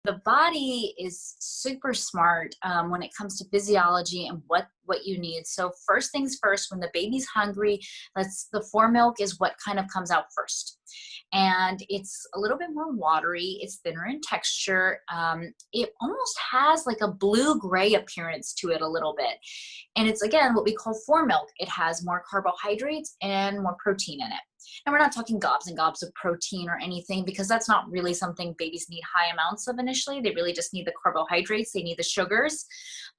The body is super smart when it comes to physiology and what you need. So first things first, when the baby's hungry, the foremilk is what kind of comes out first. And it's a little bit more watery. It's thinner in texture. It almost has like a blue-gray appearance to it a little bit. And it's, again, what we call foremilk. It has more carbohydrates and more protein in it. And we're not talking gobs and gobs of protein or anything, because that's not really something babies need high amounts of initially. They really just need the carbohydrates. They need the sugars.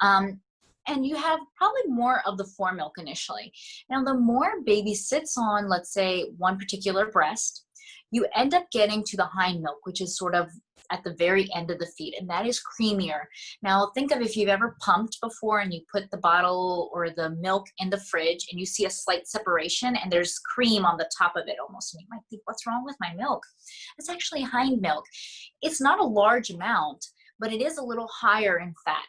And you have probably more of the foremilk initially. Now, the more baby sits on, let's say, one particular breast, you end up getting to the hind milk, which is sort of at the very end of the feed, and that is creamier. Now, think of if you've ever pumped before and you put the bottle or the milk in the fridge and you see a slight separation and there's cream on the top of it almost, and you might think, what's wrong with my milk? It's actually hind milk. It's not a large amount, but it is a little higher in fat.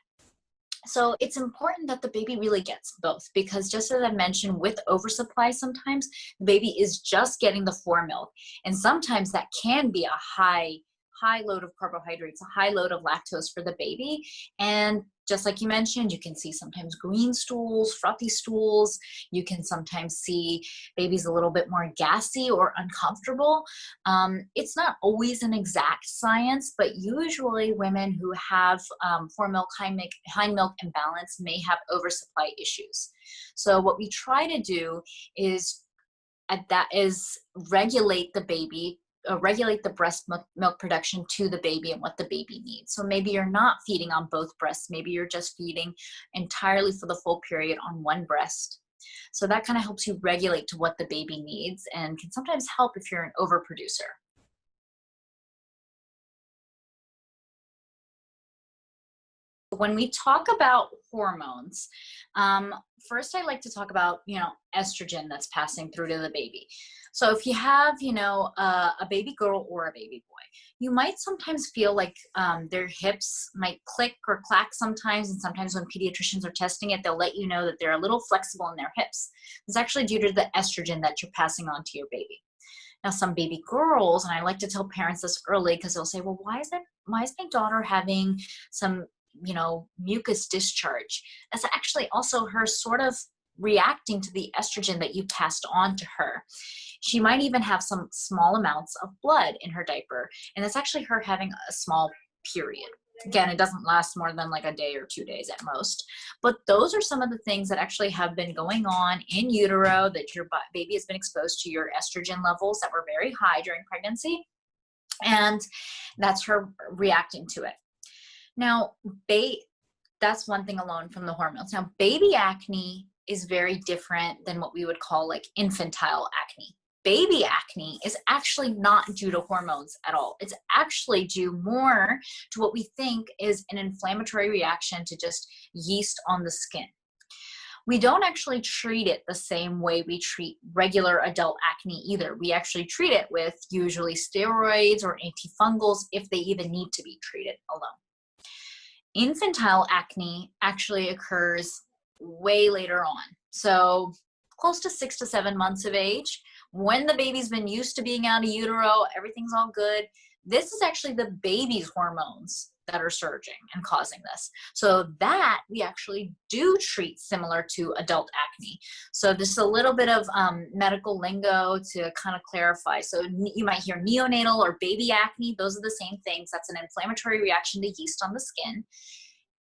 So it's important that the baby really gets both, because just as I mentioned, with oversupply, sometimes the baby is just getting the foremilk. And sometimes that can be a high load of carbohydrates, a high load of lactose for the baby. And just like you mentioned, you can see sometimes green stools, frothy stools. You can sometimes see babies a little bit more gassy or uncomfortable. It's not always an exact science, but usually women who have foremilk, hind milk imbalance may have oversupply issues. So what we try to do is regulate the baby, regulate the breast milk production to the baby and what the baby needs. So maybe you're not feeding on both breasts. Maybe you're just feeding entirely for the full period on one breast. So that kind of helps you regulate to what the baby needs, and can sometimes help if you're an overproducer. When we talk about hormones, first I like to talk about, estrogen that's passing through to the baby. So if you have, a baby girl or a baby boy, you might sometimes feel like their hips might click or clack sometimes. And sometimes when pediatricians are testing it, they'll let you know that they're a little flexible in their hips. It's actually due to the estrogen that you're passing on to your baby. Now, some baby girls, and I like to tell parents this early, because they'll say, well, why is my daughter having some mucus discharge? That's actually also her sort of reacting to the estrogen that you passed on to her. She might even have some small amounts of blood in her diaper, and it's actually her having a small period. Again, it doesn't last more than like a day or 2 days at most. But those are some of the things that actually have been going on in utero, that your baby has been exposed to your estrogen levels that were very high during pregnancy, and that's her reacting to it. Now, that's one thing alone from the hormones. Now, baby acne is very different than what we would call like infantile acne. Baby acne is actually not due to hormones at all. It's actually due more to what we think is an inflammatory reaction to just yeast on the skin. We don't actually treat it the same way we treat regular adult acne either. We actually treat it with usually steroids or antifungals if they even need to be treated alone. Infantile acne actually occurs way later on. So close to 6 to 7 months of age, when the baby's been used to being out of utero, everything's all good. This is actually the baby's hormones that are surging and causing this. So that we actually do treat similar to adult acne. So this is a little bit of medical lingo to kind of clarify. So you might hear neonatal or baby acne. Those are the same things. That's an inflammatory reaction to yeast on the skin.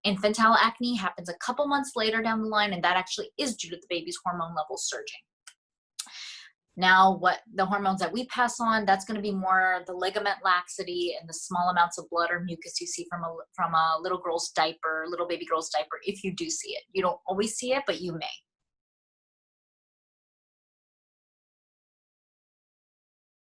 Infantile acne happens a couple months later down the line, and that actually is due to the baby's hormone levels surging. Now, what the hormones that we pass on, that's going to be more the ligament laxity and the small amounts of blood or mucus you see from a little girl's diaper, little baby girl's diaper, if you do see it. You don't always see it, but you may.